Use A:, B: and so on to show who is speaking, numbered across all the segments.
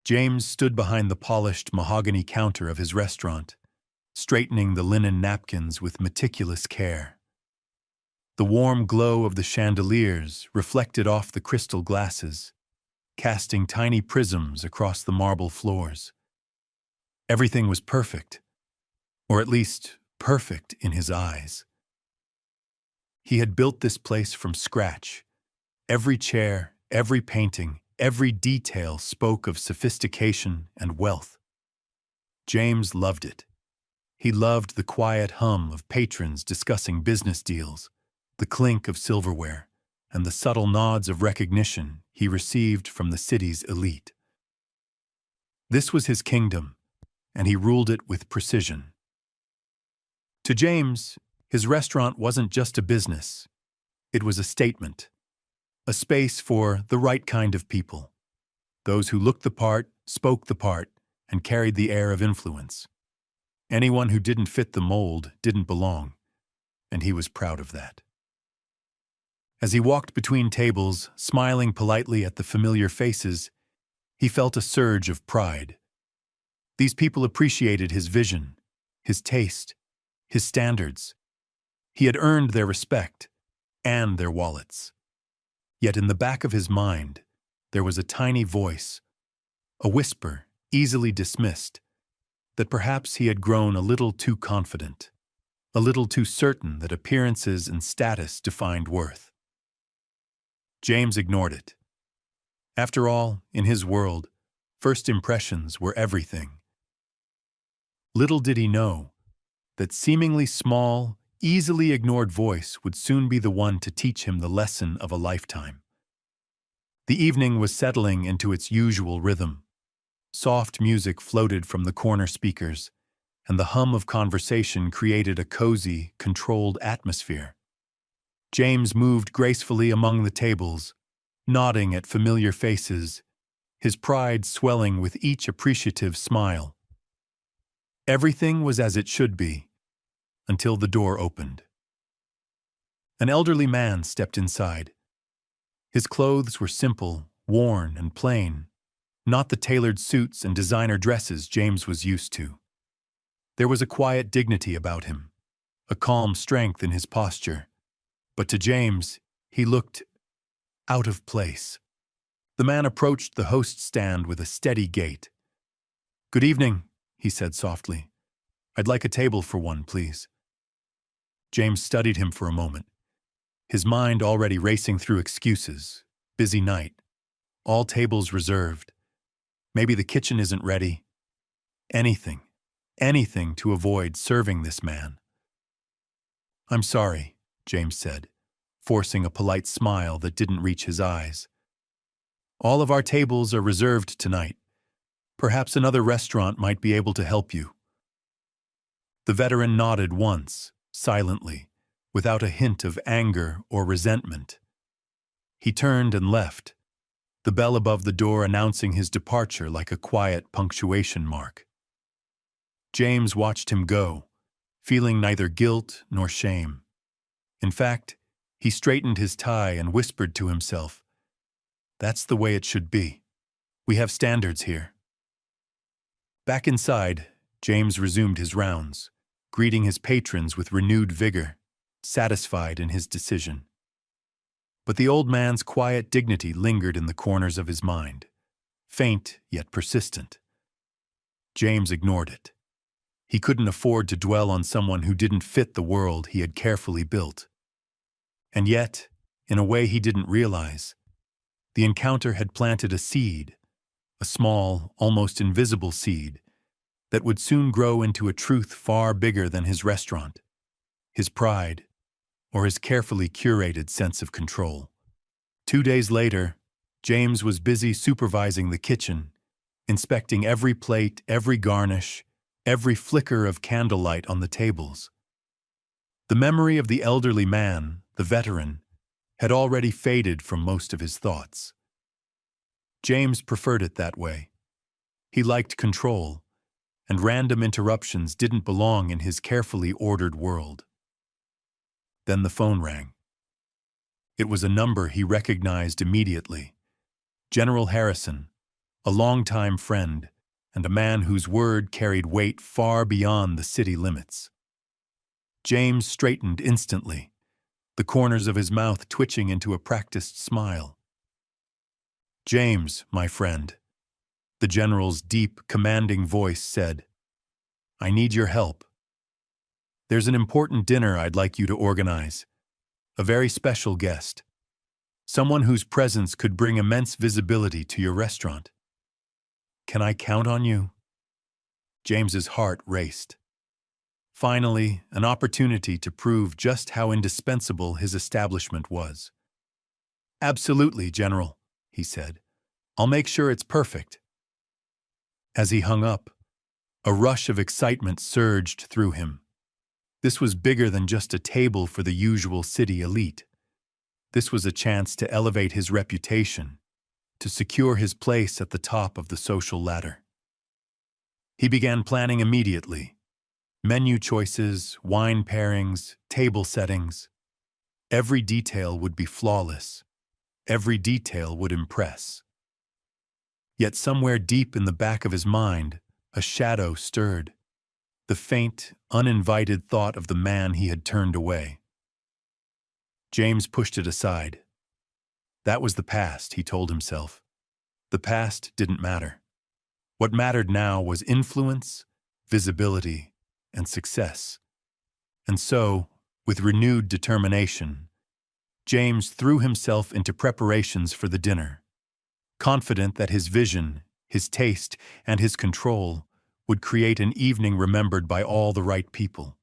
A: James stood behind the polished mahogany counter of his restaurant, straightening the linen napkins with meticulous care. The warm glow of the chandeliers reflected off the crystal glasses, casting tiny prisms across the marble floors. Everything was perfect, or at least perfect in his eyes. He had built this place from scratch. Every chair, every painting, every detail spoke of sophistication and wealth. James loved it. He loved the quiet hum of patrons discussing business deals, the clink of silverware, and the subtle nods of recognition he received from the city's elite. This was his kingdom, and he ruled it with precision. To James, his restaurant wasn't just a business. It was a statement, a space for the right kind of people, those who looked the part, spoke the part, and carried the air of influence. Anyone who didn't fit the mold didn't belong, and he was proud of that. As he walked between tables, smiling politely at the familiar faces, he felt a surge of pride. These people appreciated his vision, his taste, his standards. He had earned their respect and their wallets. Yet in the back of his mind, there was a tiny voice, a whisper easily dismissed, that perhaps he had grown a little too confident, a little too certain that appearances and status defined worth. James ignored it. After all, in his world, first impressions were everything. Little did he know that seemingly small, easily ignored voice would soon be the one to teach him the lesson of a lifetime. The evening was settling into its usual rhythm. Soft music floated from the corner speakers, and the hum of conversation created a cozy, controlled atmosphere. James moved gracefully among the tables, nodding at familiar faces, his pride swelling with each appreciative smile. Everything was as it should be, until the door opened. An elderly man stepped inside. His clothes were simple, worn, and plain, not the tailored suits and designer dresses James was used to. There was a quiet dignity about him, a calm strength in his posture, but to James, he looked out of place. The man approached the host's stand with a steady gait. "Good evening," he said softly. "I'd like a table for one, please." James studied him for a moment, his mind already racing through excuses. Busy night. All tables reserved. Maybe the kitchen isn't ready. Anything to avoid serving this man. "I'm sorry," James said, forcing a polite smile that didn't reach his eyes. "All of our tables are reserved tonight. Perhaps another restaurant might be able to help you." The veteran nodded once, silently, without a hint of anger or resentment. He turned and left, the bell above the door announcing his departure like a quiet punctuation mark. James watched him go, feeling neither guilt nor shame. In fact, he straightened his tie and whispered to himself, "That's the way it should be. We have standards here." Back inside, James resumed his rounds, greeting his patrons with renewed vigor, satisfied in his decision. But the old man's quiet dignity lingered in the corners of his mind, faint yet persistent. James ignored it. He couldn't afford to dwell on someone who didn't fit the world he had carefully built. And yet, in a way he didn't realize, the encounter had planted a seed, a small, almost invisible seed, that would soon grow into a truth far bigger than his restaurant, his pride, or his carefully curated sense of control. 2 days later, James was busy supervising the kitchen, inspecting every plate, every garnish, every flicker of candlelight on the tables. The memory of the elderly man, the veteran, had already faded from most of his thoughts. James preferred it that way. He liked control, and random interruptions didn't belong in his carefully ordered world. Then the phone rang. It was a number he recognized immediately. General Harrison, a longtime friend, and a man whose word carried weight far beyond the city limits. James straightened instantly, the corners of his mouth twitching into a practiced smile. "James, my friend," the general's deep, commanding voice said, "I need your help. There's an important dinner I'd like you to organize. A very special guest. Someone whose presence could bring immense visibility to your restaurant. Can I count on you?" James's heart raced. Finally, an opportunity to prove just how indispensable his establishment was. "Absolutely, General," he said. "I'll make sure it's perfect." As he hung up, a rush of excitement surged through him. This was bigger than just a table for the usual city elite. This was a chance to elevate his reputation, to secure his place at the top of the social ladder. He began planning immediately. Menu choices, wine pairings, table settings. Every detail would be flawless. Every detail would impress. Yet somewhere deep in the back of his mind, a shadow stirred. The faint, uninvited thought of the man he had turned away. James pushed it aside. That was the past, he told himself. The past didn't matter. What mattered now was influence, visibility, and success. And so, with renewed determination, James threw himself into preparations for the dinner, confident that his vision, his taste, and his control would create an evening remembered by all the right people.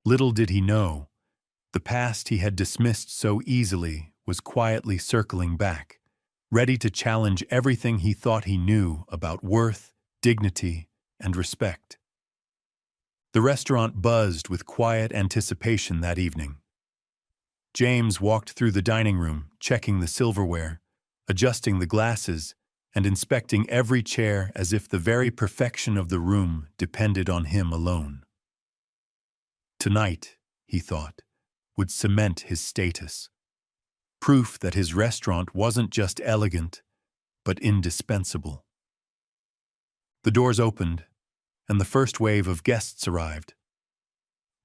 A: Little did he know, the past he had dismissed so easily was quietly circling back, ready to challenge everything he thought he knew about worth, dignity, and respect. The restaurant buzzed with quiet anticipation that evening. James walked through the dining room, checking the silverware, adjusting the glasses, and inspecting every chair as if the very perfection of the room depended on him alone. Tonight, he thought, would cement his status. Proof that his restaurant wasn't just elegant, but indispensable. The doors opened, and the first wave of guests arrived.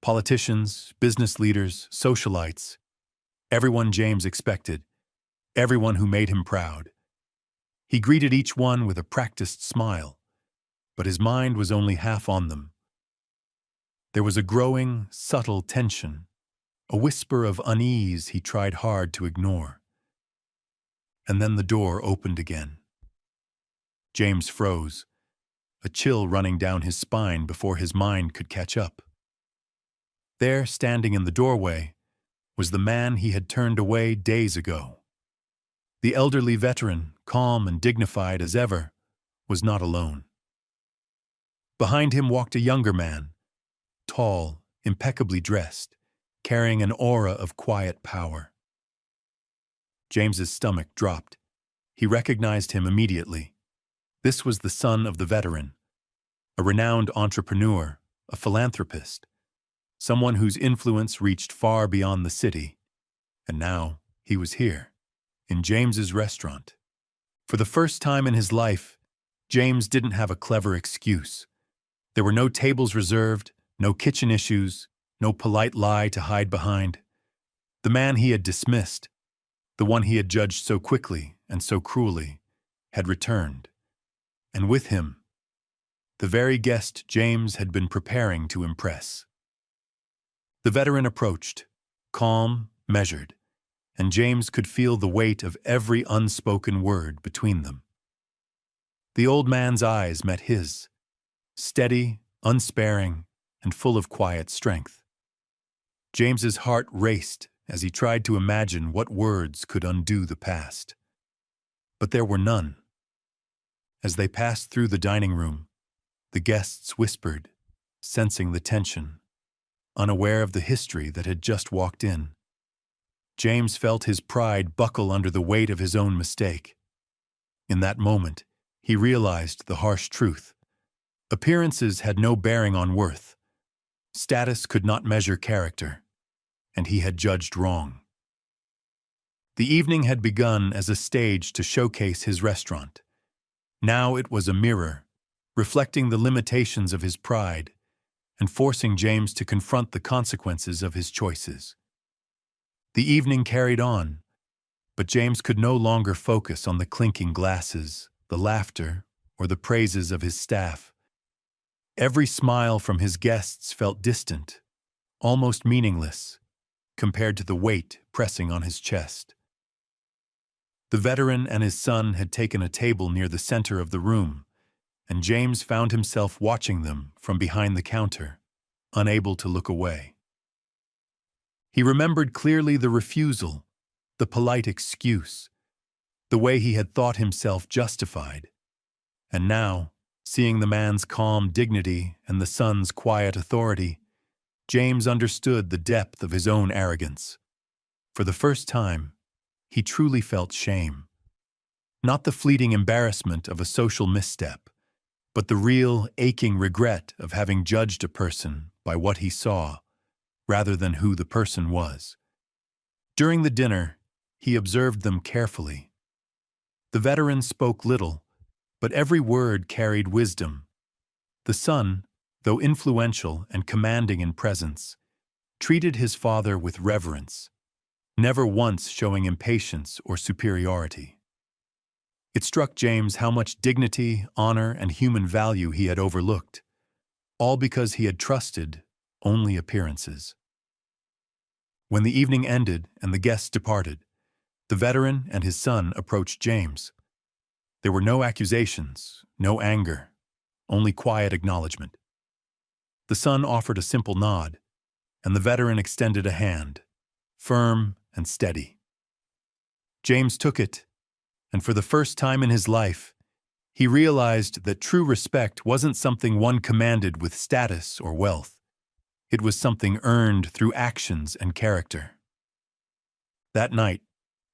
A: Politicians, business leaders, socialites, everyone James expected, everyone who made him proud. He greeted each one with a practiced smile, but his mind was only half on them. There was a growing, subtle tension, a whisper of unease he tried hard to ignore. And then the door opened again. James froze, a chill running down his spine before his mind could catch up. There, standing in the doorway, was the man he had turned away days ago. The elderly veteran, calm and dignified as ever, was not alone. Behind him walked a younger man, tall, impeccably dressed, carrying an aura of quiet power. James's stomach dropped. He recognized him immediately. This was the son of the veteran, a renowned entrepreneur, a philanthropist, someone whose influence reached far beyond the city. And now he was here, in James's restaurant. For the first time in his life, James didn't have a clever excuse. There were no tables reserved, no kitchen issues, no polite lie to hide behind. The man he had dismissed, the one he had judged so quickly and so cruelly, had returned. And with him, the very guest James had been preparing to impress. The veteran approached, calm, measured, and James could feel the weight of every unspoken word between them. The old man's eyes met his, steady, unsparing, and full of quiet strength. James's heart raced as he tried to imagine what words could undo the past. But there were none. As they passed through the dining room, the guests whispered, sensing the tension, unaware of the history that had just walked in. James felt his pride buckle under the weight of his own mistake. In that moment, he realized the harsh truth. Appearances had no bearing on worth. Status could not measure character, and he had judged wrong. The evening had begun as a stage to showcase his restaurant. Now it was a mirror, reflecting the limitations of his pride and forcing James to confront the consequences of his choices. The evening carried on, but James could no longer focus on the clinking glasses, the laughter, or the praises of his staff. Every smile from his guests felt distant, almost meaningless, compared to the weight pressing on his chest. The veteran and his son had taken a table near the center of the room, and James found himself watching them from behind the counter, unable to look away. He remembered clearly the refusal, the polite excuse, the way he had thought himself justified. And now, seeing the man's calm dignity and the son's quiet authority, James understood the depth of his own arrogance. For the first time, he truly felt shame. Not the fleeting embarrassment of a social misstep, but the real, aching regret of having judged a person by what he saw, rather than who the person was. During the dinner, he observed them carefully. The veteran spoke little, but every word carried wisdom. The son, though influential and commanding in presence, treated his father with reverence, never once showing impatience or superiority. It struck James how much dignity, honor, and human value he had overlooked, all because he had trusted only appearances. When the evening ended and the guests departed, the veteran and his son approached James. There were no accusations, no anger, only quiet acknowledgement. The son offered a simple nod, and the veteran extended a hand, firm and steady. James took it, and for the first time in his life, he realized that true respect wasn't something one commanded with status or wealth. It was something earned through actions and character. That night,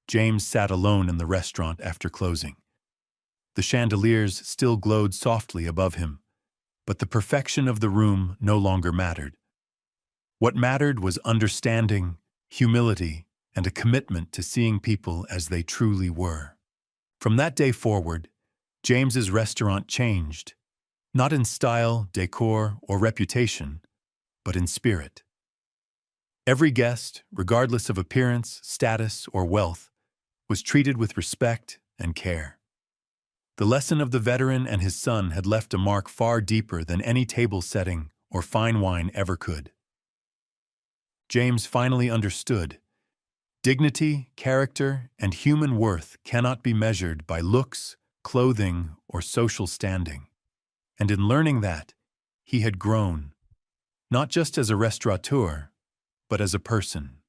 A: James sat alone in the restaurant after closing. The chandeliers still glowed softly above him, but the perfection of the room no longer mattered. What mattered was understanding, humility, and a commitment to seeing people as they truly were. From that day forward, James's restaurant changed, not in style, decor, or reputation, but in spirit. Every guest, regardless of appearance, status, or wealth, was treated with respect and care. The lesson of the veteran and his son had left a mark far deeper than any table setting or fine wine ever could. James finally understood. Dignity, character, and human worth cannot be measured by looks, clothing, or social standing. And in learning that, he had grown, not just as a restaurateur, but as a person.